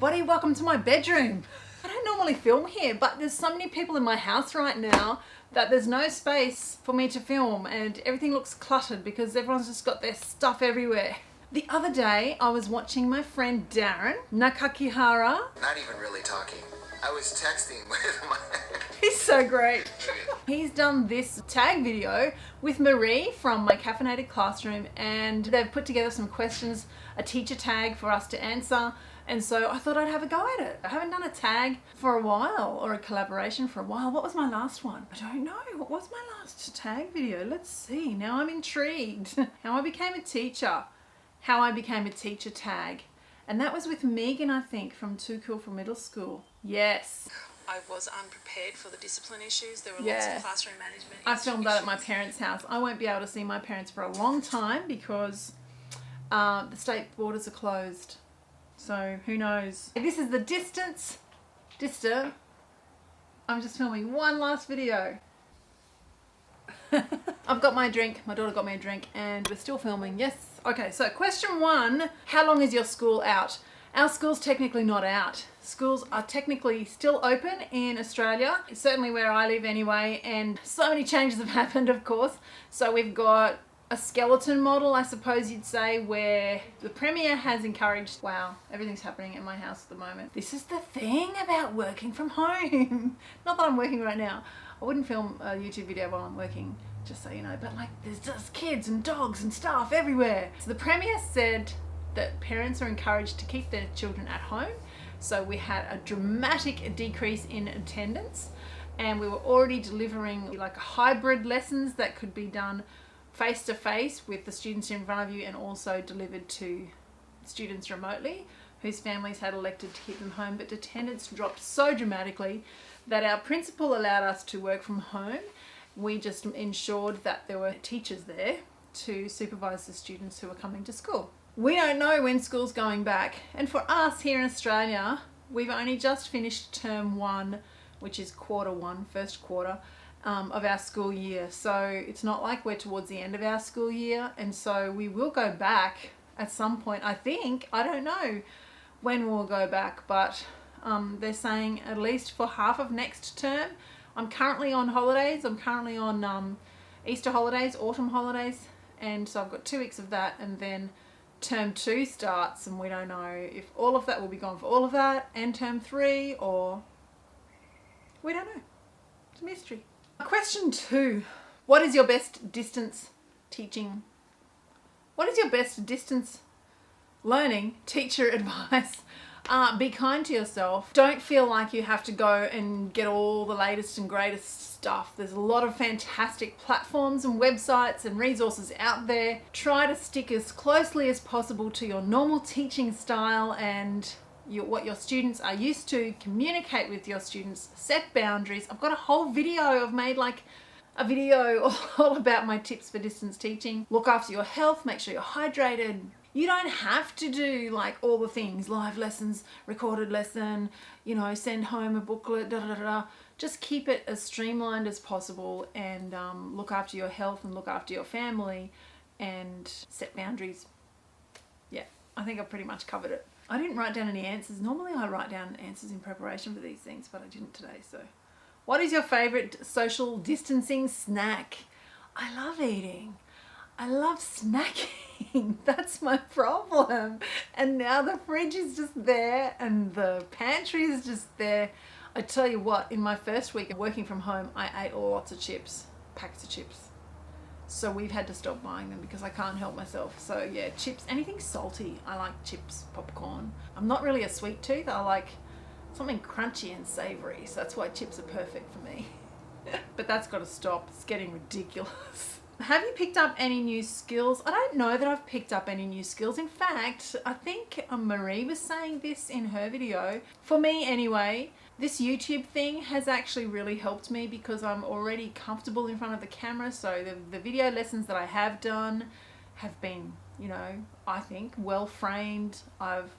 everybody, welcome to my bedroom. I don't normally film here, but there's so many people in my house right now that there's no space for me to film and everything looks cluttered because everyone's just got their stuff everywhere. The other day I was watching my friend Darin Nakakihara. Not even really talking. I was texting with my... He's so great. He's done this tag video with Marie from my Caffeinated Classroom, and they've put together some questions, a teacher tag for us to answer. And so I thought I'd have a go at it. I haven't done a tag for a while, or a collaboration for a while. What was my last one? I don't know. What was my last tag video? Let's see. Now I'm intrigued. How I became a teacher. How I became a teacher tag. And that was with Megan, I think, from Too Cool for Middle School. Yes. I was unprepared for the discipline issues. There were lots of classroom management I filmed that at my parents' house. I won't be able to see my parents for a long time because the state borders are closed. So who knows? This is the distance. I'm just filming one last video. I've got my drink. My daughter got me a drink and we're still filming. Yes. Okay, so question 1. How long is your school out? Our school's technically not out. Schools are technically still open in Australia, certainly where I live anyway, and so many changes have happened, of course. So we've got a skeleton model, I suppose you'd say, where the Premier has encouraged, wow, everything's happening at my house at the moment. This is the thing about working from home. Not that I'm working right now. I wouldn't film a YouTube video while I'm working, just so you know, but like there's just kids and dogs and stuff everywhere. So the Premier said that parents are encouraged to keep their children at home. So we had a dramatic decrease in attendance, and we were already delivering like hybrid lessons that could be done face to face with the students in front of you and also delivered to students remotely whose families had elected to keep them home. But attendance dropped so dramatically that our principal allowed us to work from home. We just ensured that there were teachers there to supervise the students who were coming to school. We don't know when school's going back, and for us here in Australia, we've only just finished term 1, which is quarter 1, first quarter of our school year. So it's not like we're towards the end of our school year, and so we will go back at some point, I think. I don't know when we'll go back, but they're saying at least for half of next term. I'm currently on holidays. I'm currently on Easter holidays, autumn holidays, and so I've got 2 weeks of that, and then term 2 starts, and we don't know if all of that will be gone for all of that and term 3, or we don't know. It's a mystery. Question 2. What is your best distance teaching? What is your best distance learning teacher advice? Be kind to yourself. Don't feel like you have to go and get all the latest and greatest stuff. There's a lot of fantastic platforms and websites and resources out there. Try to stick as closely as possible to your normal teaching style and what your students are used to. Communicate with your students. Set boundaries. I've got a whole video. I've made like a video all about my tips for distance teaching. Look after your health. Make sure you're hydrated. You don't have to do like all the things, live lessons, recorded lesson, you know, send home a booklet, da da da da. Just keep it as streamlined as possible and look after your health and look after your family and set boundaries. Yeah, I think I've pretty much covered it. I didn't write down any answers. Normally I write down answers in preparation for these things, but I didn't today. So, what is your favorite social distancing snack? I love eating. I love snacking. That's my problem. And now the fridge is just there and the pantry is just there. I tell you what, in my first week of working from home, I ate lots of chips, packs of chips. So we've had to stop buying them because I can't help myself. So yeah, chips, anything salty. I like chips, popcorn. I'm not really a sweet tooth. I like something crunchy and savory. So that's why chips are perfect for me. But that's got to stop. It's getting ridiculous. Have you picked up any new skills? I don't know that I've picked up any new skills. In fact, I think Marie was saying this in her video. For me anyway, this YouTube thing has actually really helped me because I'm already comfortable in front of the camera. So the video lessons that I have done have been, you know, I think well framed. I've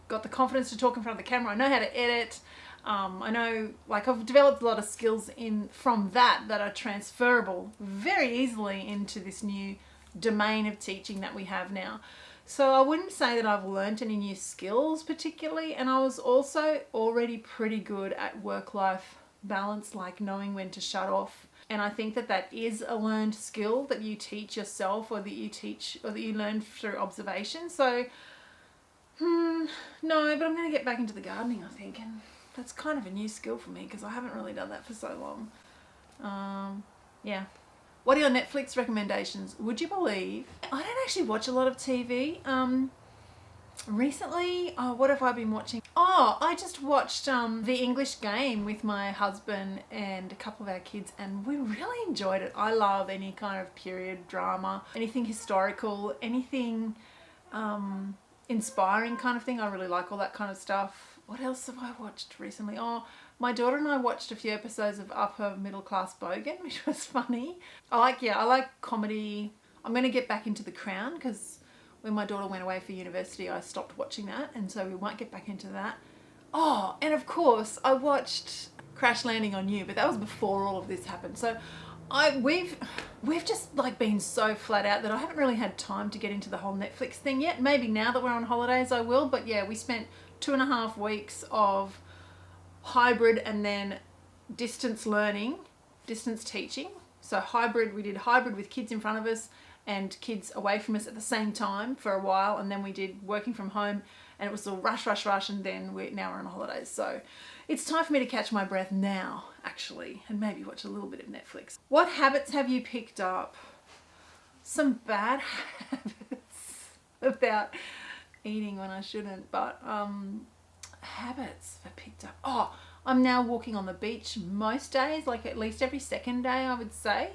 got the confidence to talk in front of the camera. I know how to edit. I know, like, I've developed a lot of skills from that are transferable very easily into this new domain of teaching that we have now. So I wouldn't say that I've learnt any new skills particularly, and I was also already pretty good at work-life balance, like knowing when to shut off. And I think that that is a learned skill that you teach yourself, or that you learn through observation. So no, but I'm going to get back into the gardening, I think, and that's kind of a new skill for me because I haven't really done that for so long. Yeah. What are your Netflix recommendations? Would you believe I don't actually watch a lot of TV? Recently, what have I been watching? Oh, I just watched The English Game with my husband and a couple of our kids, and we really enjoyed it. I love any kind of period drama, anything historical, anything inspiring kind of thing. I really like all that kind of stuff. What else have I watched recently? Oh, my daughter and I watched a few episodes of Upper Middle Class Bogan, which was funny. I like comedy. I'm going to get back into The Crown because when my daughter went away for university, I stopped watching that, and so we might get back into that. Oh, and of course, I watched Crash Landing on You, but that was before all of this happened. So we've just like been so flat out that I haven't really had time to get into the whole Netflix thing yet. Maybe now that we're on holidays I will, but yeah, we spent 2.5 weeks of hybrid and then distance learning, distance teaching. So we did hybrid with kids in front of us and kids away from us at the same time for a while, and then we did working from home, and it was a rush, and then now we're on holidays. So it's time for me to catch my breath now, actually, and maybe watch a little bit of Netflix. What habits have you picked up? Some bad habits about eating when I shouldn't, but habits I've picked up. Oh, I'm now walking on the beach most days, like at least every second day, I would say.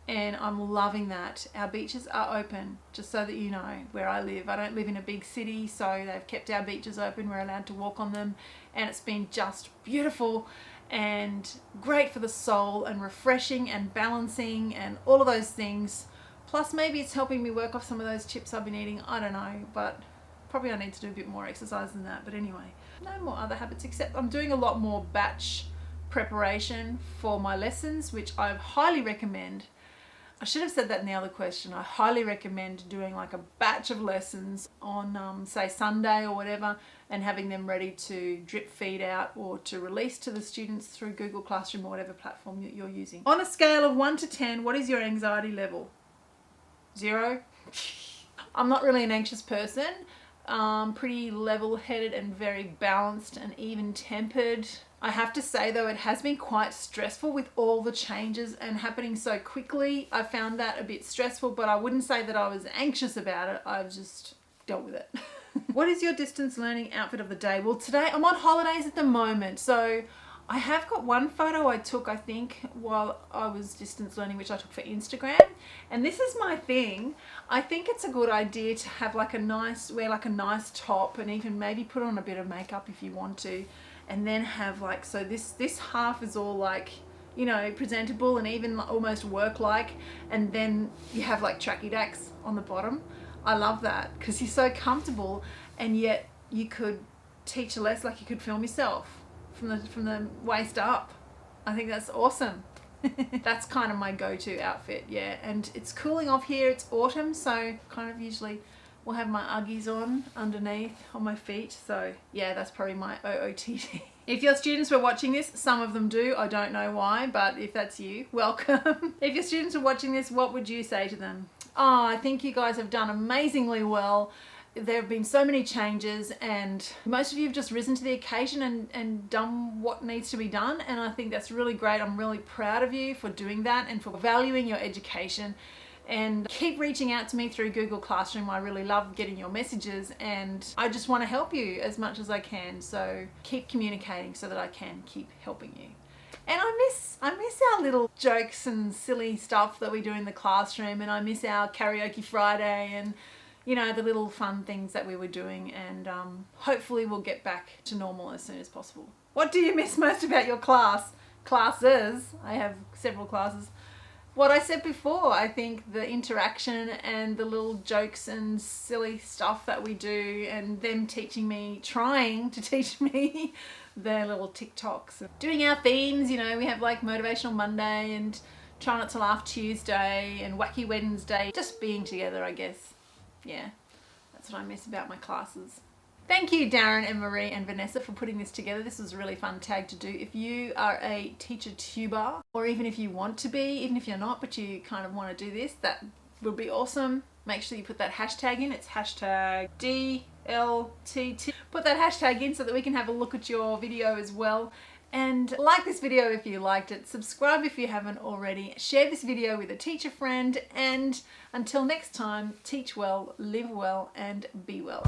And I'm loving that. Our beaches are open, just so that you know, where I live. I don't live in a big city, so they've kept our beaches open. We're allowed to walk on them, and it's been just beautiful and great for the soul and refreshing and balancing and all of those things. Plus maybe it's helping me work off some of those chips I've been eating. I don't know, but probably I need to do a bit more exercise than that. But anyway, no more other habits, except I'm doing a lot more batch preparation for my lessons, which I highly recommend. I should have said that in the other question. I highly recommend doing like a batch of lessons on, say, Sunday or whatever, and having them ready to drip feed out or to release to the students through Google Classroom or whatever platform you're using. On a scale of 1 to 10, what is your anxiety level? 0? I'm not really an anxious person. Pretty level-headed and very balanced and even-tempered. I have to say though, it has been quite stressful with all the changes and happening so quickly. I found that a bit stressful, but I wouldn't say that I was anxious about it. I've just dealt with it. What is your distance learning outfit of the day? Well, today I'm on holidays at the moment, so I have got one photo I took, I think, while I was distance learning, which I took for Instagram. And this is my thing. I think it's a good idea to have like wear like a nice top, and even maybe put on a bit of makeup if you want to. And then have like, so this half is all like, you know, presentable and even almost work-like. And then you have like tracky dacks on the bottom. I love that because you're so comfortable, and yet you could teach less, like you could film yourself from the waist up. I think that's awesome. That's kind of my go-to outfit, yeah. And it's cooling off here. It's autumn, so kind of usually will have my Uggies on underneath on my feet. So yeah, that's probably my OOTD. If your students were watching this, some of them do, I don't know why, but if that's you, welcome. If your students are watching this, what would you say to them? Oh, I think you guys have done amazingly well. There have been so many changes, and most of you have just risen to the occasion and done what needs to be done, and I think that's really great. I'm really proud of you for doing that and for valuing your education. And keep reaching out to me through Google Classroom. I really love getting your messages, and I just want to help you as much as I can. So keep communicating so that I can keep helping you. And I miss our little jokes and silly stuff that we do in the classroom, and I miss our karaoke Friday and, you know, the little fun things that we were doing, and hopefully we'll get back to normal as soon as possible. What do you miss most about your classes? I have several classes. What I said before, I think the interaction and the little jokes and silly stuff that we do, and them trying to teach me their little TikToks. Doing our themes, you know, we have like Motivational Monday and Try Not to Laugh Tuesday and Wacky Wednesday. Just being together, I guess. Yeah. That's what I miss about my classes. Thank you, Darin and Marie and Vanessa, for putting this together. This was a really fun tag to do. If you are a teacher tuber, or even if you want to be, even if you're not, but you kind of want to do this, that would be awesome. Make sure you put that hashtag in. It's hashtag DLTT. Put that hashtag in so that we can have a look at your video as well. And like this video if you liked it. Subscribe if you haven't already. Share this video with a teacher friend. And until next time, teach well, live well, and be well.